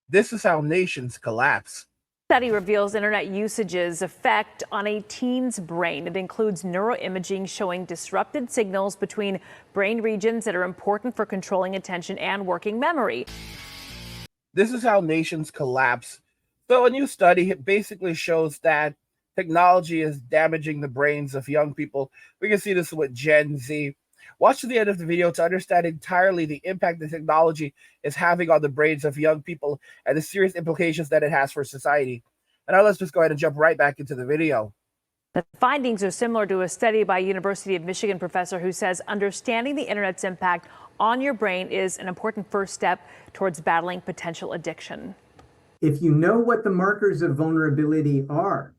This is how nations collapse. Study reveals internet usage's effect on a teen's brain. It includes neuroimaging showing disrupted signals between brain regions that are important for controlling attention and working memory. This is how nations collapse. So, a new study basically shows that technology is damaging the brains of young people. We can see this with Gen Z. Watch to the end of the video to understand entirely the impact that technology is having on the brains of young people and the serious implications that it has for society. And now let's just go ahead and jump right back into the video. The findings are similar to a study by a University of Michigan professor who says understanding the internet's impact on your brain is an important first step towards battling potential addiction. If you know what the markers of vulnerability are,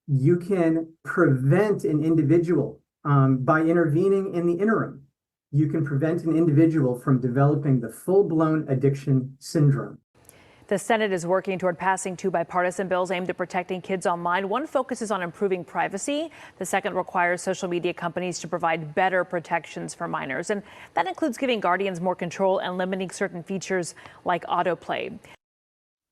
you can prevent an individual by intervening in the interim. You can prevent an individual from developing the full-blown addiction syndrome. The Senate is working toward passing two bipartisan bills aimed at protecting kids online. One focuses on improving privacy. The second requires social media companies to provide better protections for minors. And that includes giving guardians more control and limiting certain features like autoplay.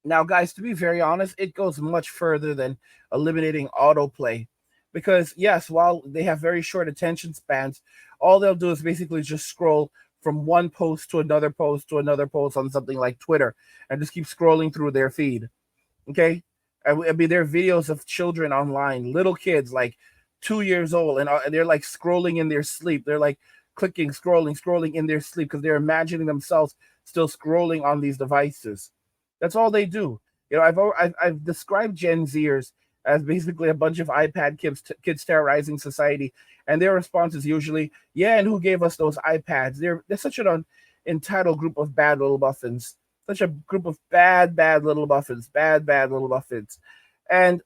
Now, guys, to be very honest, it goes much further than eliminating autoplay. Because, yes, while they have very short attention spans, all they'll do is basically just scroll from one post to another post to another post on something like Twitter and just keep scrolling through their feed. Okay? I mean, there are videos of children online, little kids like 2 years old, and they're like scrolling in their sleep. They're like clicking, scrolling in their sleep because they're imagining themselves still scrolling on these devices. That's all they do. You know, I've described Gen Zers as basically a bunch of iPad kids terrorizing society, and their response is usually, "Yeah, and who gave us those iPads?" They're such an entitled group of bad little muffins, such a group of bad little muffins, bad little muffins, and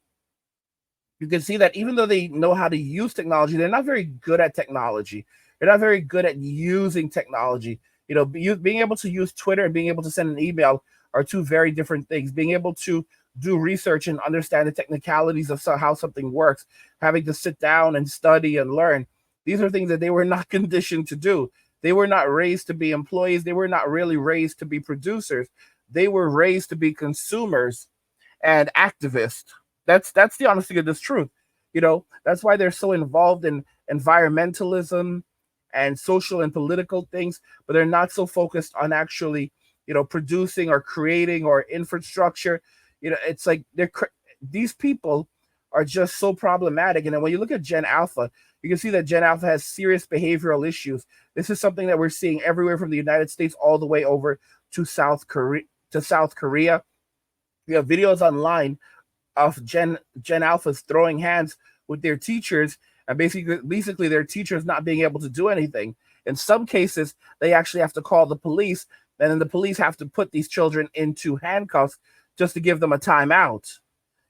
you can see that even though they know how to use technology, they're not very good at technology. They're not very good at using technology. You know, being able to use Twitter and being able to send an email are two very different things. Being able to do research and understand the technicalities of how something works, having to sit down and study and learn, these are things that they were not conditioned to do. They were not raised to be employees. They were not really raised to be producers. They were raised to be consumers and activists. That's the honesty of this truth. You know, that's why they're so involved in environmentalism and social and political things, but they're not so focused on actually, you know, producing or creating or infrastructure. You know, it's like these people are just so problematic. And then when you look at Gen Alpha, you can see that Gen Alpha has serious behavioral issues. This is something that we're seeing everywhere from the United States all the way over to South Korea. We have videos online of Gen Alphas throwing hands with their teachers, and basically their teachers not being able to do anything. In some cases, they actually have to call the police, and then the police have to put these children into handcuffs just to give them a timeout.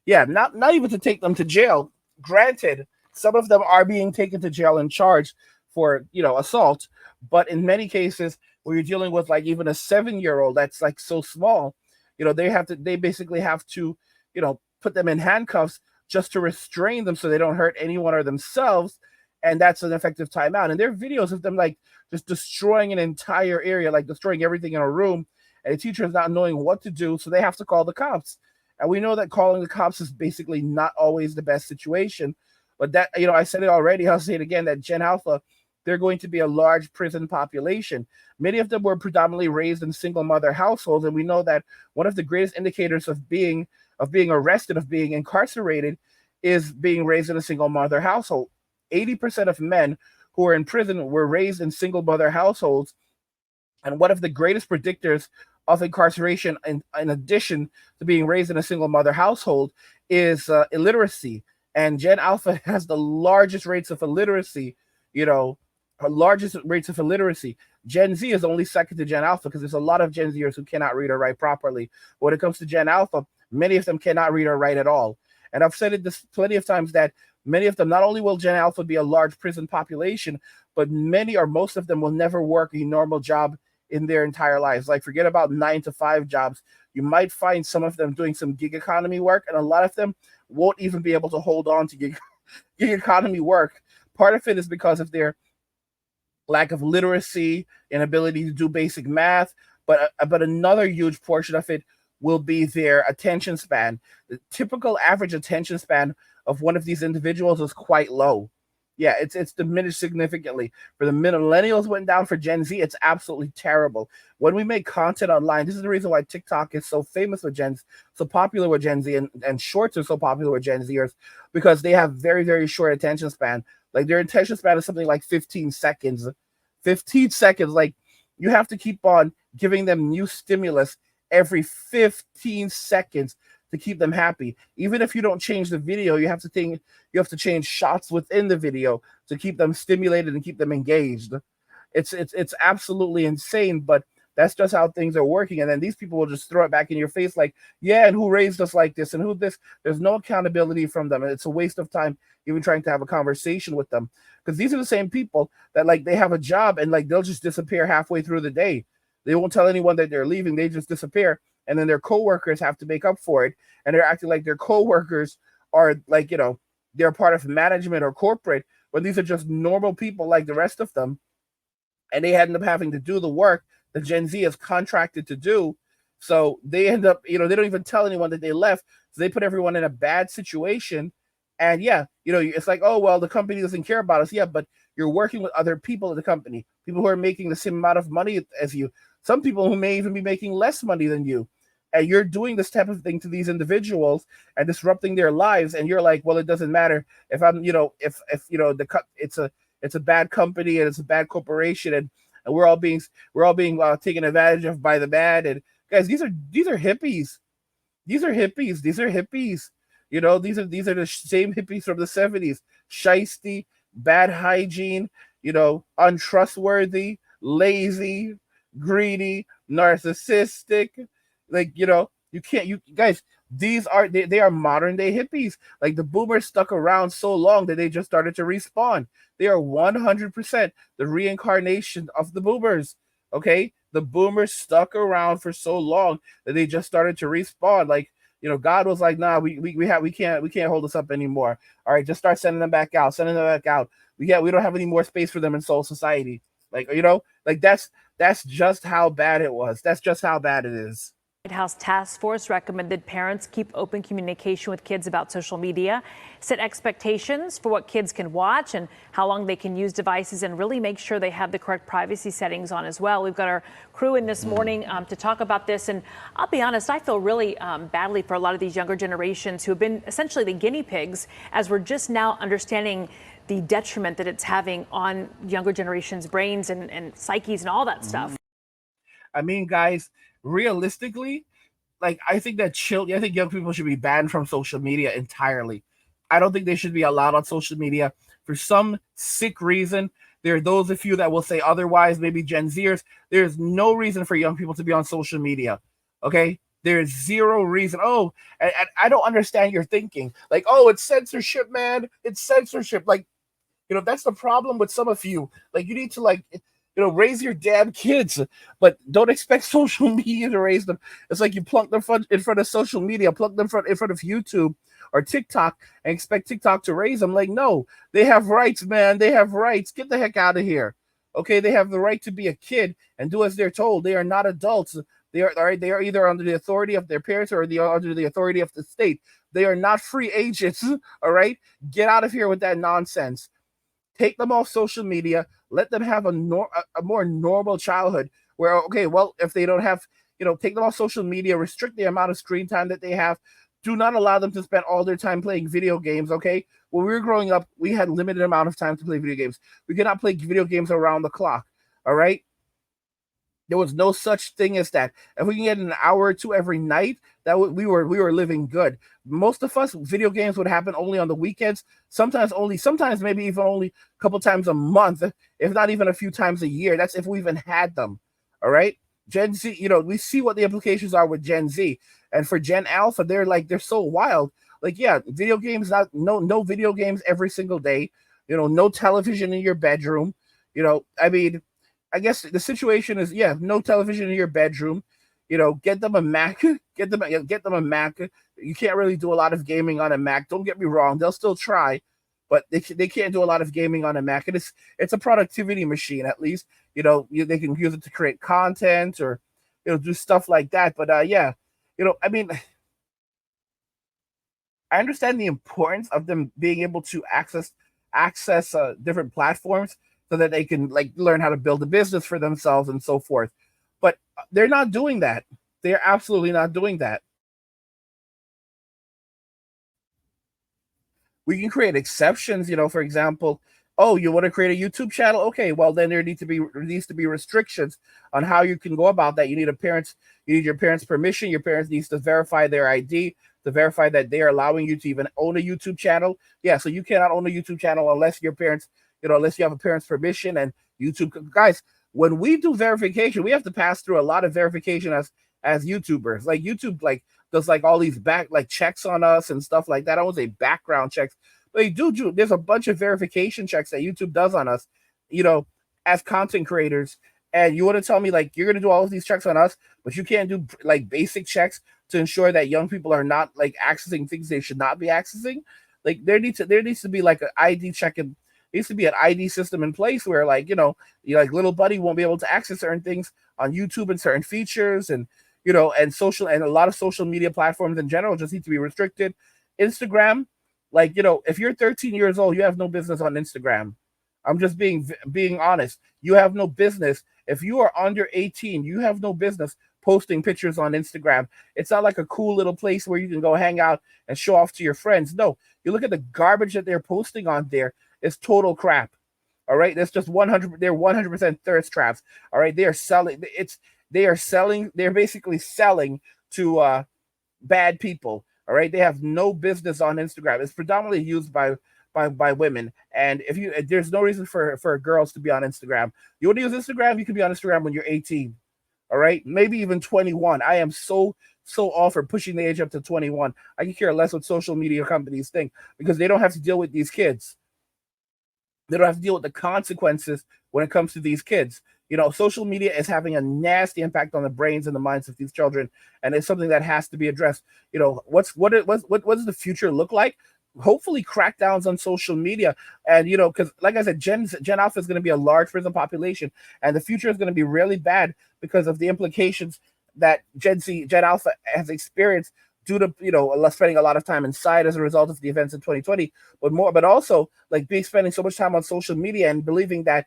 Yeah, not even to take them to jail. Granted, some of them are being taken to jail and charged for, you know, assault, but in many cases where you're dealing with like even a 7-year-old that's like so small, you know, they basically have to, you know, put them in handcuffs just to restrain them so they don't hurt anyone or themselves, and that's an effective timeout. And there are videos of them like just destroying an entire area, like destroying everything in a room, and the teacher is not knowing what to do, so they have to call the cops. And we know that calling the cops is basically not always the best situation. But that, you know, I said it already, I'll say it again, that Gen Alpha, they're going to be a large prison population. Many of them were predominantly raised in single mother households, and we know that one of the greatest indicators of being arrested, of being incarcerated, is being raised in a single mother household. 80% of men who are in prison were raised in single mother households. And one of the greatest predictors of incarceration, in addition to being raised in a single mother household, is illiteracy. And Gen Alpha has the largest rates of illiteracy, you know, largest rates of illiteracy. Gen Z is only second to Gen Alpha because there's a lot of Gen Zers who cannot read or write properly. When it comes to Gen Alpha, many of them cannot read or write at all. And I've said it this plenty of times that many of them, not only will Gen Alpha be a large prison population, but many or most of them will never work a normal job in their entire lives. Like, forget about 9-to-5 jobs. You might find some of them doing some gig economy work, and a lot of them won't even be able to hold on to gig economy work. Part of it is because of their lack of literacy, inability to do basic math, but another huge portion of it will be their attention span. The typical average attention span of one of these individuals is quite low. Yeah, it's diminished significantly. For the millennials went down, for Gen Z, it's absolutely terrible. When we make content online, this is the reason why TikTok is so famous with so popular with Gen Z, and shorts are so popular with Gen Zers, because they have very, very short attention span. Like their attention span is something like 15 seconds. 15 seconds. Like you have to keep on giving them new stimulus every 15 seconds to keep them happy. Even if you don't change the video, you have to change shots within the video to keep them stimulated and keep them engaged. It's absolutely insane, but that's just how things are working. And then these people will just throw it back in your face like, yeah, and who raised us like this, and who this. There's no accountability from them, and it's a waste of time even trying to have a conversation with them, because these are the same people that, like, they have a job and like they'll just disappear halfway through the day. They won't tell anyone that they're leaving. They just disappear, and then their coworkers have to make up for it, and they're acting like their coworkers are like, they're part of management or corporate, when these are just normal people like the rest of them, and they end up having to do the work that Gen Z is contracted to do. So they end up, they don't even tell anyone that they left, so they put everyone in a bad situation. And yeah, it's like, oh well, the company doesn't care about us. Yeah, but you're working with other people at the company, people who are making the same amount of money as you, some people who may even be making less money than you, and you're doing this type of thing to these individuals and disrupting their lives. And you're like, well, it doesn't matter if I'm, if it's a bad company and it's a bad corporation, and we're all being taken advantage of by the bad. And guys, these are hippies. These are hippies. These are hippies. These are the same hippies from the 70s. Shiesty, bad hygiene, untrustworthy, lazy, greedy, narcissistic. Like, you guys, they are modern day hippies. Like the boomers stuck around so long that they just started to respawn. They are 100% the reincarnation of the boomers. Okay, the boomers stuck around for so long that they just started to respawn. Like, God was like, nah, we can't hold this up anymore. All right, just start sending them back out. We don't have any more space for them in soul society. Like, like that's just how bad it was. That's just how bad it is. White House task force recommended parents keep open communication with kids about social media, set expectations for what kids can watch and how long they can use devices, and really make sure they have the correct privacy settings on as well. We've got our crew in this morning to talk about this. And I'll be honest, I feel really badly for a lot of these younger generations who have been essentially the guinea pigs, as we're just now understanding the detriment that it's having on younger generations' brains and psyches and all that stuff. I mean, guys, realistically, like, I think young people should be banned from social media entirely. I don't think they should be allowed on social media for some sick reason. There are those of you that will say otherwise, maybe Gen Zers. There's no reason for young people to be on social media. Okay? There's zero reason. Oh, and I don't understand your thinking. Like, oh, it's censorship, man. It's censorship. Like, that's the problem with some of you. Like, you need to, like, raise your damn kids, but don't expect social media to raise them. It's like you plunk them in front of social media, plunk them in front of YouTube or TikTok, and expect TikTok to raise them. Like, no, they have rights, man. They have rights. Get the heck out of here. Okay, they have the right to be a kid and do as they're told. They are not adults. They are either under the authority of their parents or under the authority of the state. They are not free agents. All right, get out of here with that nonsense. Take them off social media. Let them have a more normal childhood where, okay, well, if they don't have, take them off social media, restrict the amount of screen time that they have. Do not allow them to spend all their time playing video games, okay? When we were growing up, we had limited amount of time to play video games. We could not play video games around the clock, all right? There was no such thing as that. If we can get an hour or two every night, we were living good. Most of us, video games would happen only on the weekends. Sometimes maybe even only a couple times a month, if not even a few times a year. That's if we even had them. All right, Gen Z. We see what the implications are with Gen Z, and for Gen Alpha, they're so wild. Like, yeah, video games. No video games every single day. No television in your bedroom. I mean, I guess the situation is, yeah, no television in your bedroom. Get them a Mac. Get them a Mac. You can't really do a lot of gaming on a Mac. Don't get me wrong; they'll still try, but they can't do a lot of gaming on a Mac. And it's a productivity machine, at least. They can use it to create content or do stuff like that. But yeah, I mean, I understand the importance of them being able to access different platforms so that they can like learn how to build a business for themselves and so forth. But they're not doing that. They're absolutely not doing that. We can create exceptions, for example, oh, you want to create a YouTube channel? Okay, well then there needs to be restrictions on how you can go about that. You need your parents' permission. Your parents needs to verify their ID to verify that they are allowing you to even own a YouTube channel. Yeah, so you cannot own a YouTube channel unless your parents, unless you have a parent's permission. And YouTube guys, when we do verification, we have to pass through a lot of verification as YouTubers. Like YouTube does like all these back like checks on us and stuff like that. I won't say background checks, but they do. There's a bunch of verification checks that YouTube does on us, as content creators. And you want to tell me like you're gonna do all of these checks on us, but you can't do like basic checks to ensure that young people are not like accessing things they should not be accessing? Like there needs to be like an ID check and needs to be an ID system in place where like like little buddy won't be able to access certain things on YouTube and certain features and and a lot of social media platforms in general just need to be restricted. Instagram, like if you're 13 years old, you have no business on Instagram. I'm just being honest. You have no business. If you are under 18, you have no business posting pictures on Instagram. It's not like a cool little place where you can go hang out and show off to your friends. No, you look at the garbage that they're posting on there. It's total crap. All right, that's just 100. They're 100% thirst traps. All right, they are selling. They're basically selling to bad people. All right, they have no business on Instagram. It's predominantly used by women, and there's no reason for girls to be on Instagram. You want to use Instagram? You can be on Instagram when you're 18. All right, maybe even 21. I am so all for pushing the age up to 21. I can care less what social media companies think because they don't have to deal with these kids. They don't have to deal with the consequences when it comes to these kids. Social media is having a nasty impact on the brains and the minds of these children, and it's something that has to be addressed. What does the future look like? Hopefully crackdowns on social media, and because like I said, Gen Alpha is going to be a large prison population, and the future is going to be really bad because of the implications that Gen Alpha has experienced due to spending a lot of time inside as a result of the events in 2020, but also like spending so much time on social media and believing that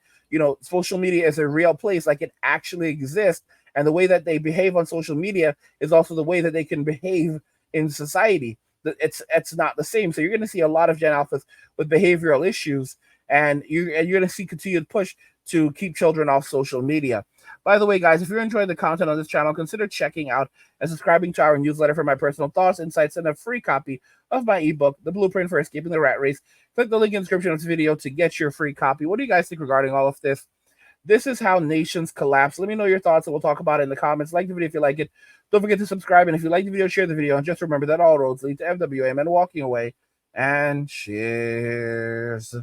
social media is a real place, like it actually exists, and the way that they behave on social media is also the way that they can behave in society. It's not the same. So you're going to see a lot of Gen Alphas with behavioral issues, and you're going to see continued push to keep children off social media. By the way, guys, if you're enjoying the content on this channel, consider checking out and subscribing to our newsletter for my personal thoughts, insights, and a free copy of my ebook, The Blueprint for Escaping the Rat Race. Click the link in the description of this video to get your free copy. What do you guys think regarding all of this? This is how nations collapse. Let me know your thoughts, and we'll talk about it in the comments. Like the video if you like it. Don't forget to subscribe, and if you like the video, share the video. And just remember that all roads lead to FWM and walking away. And cheers.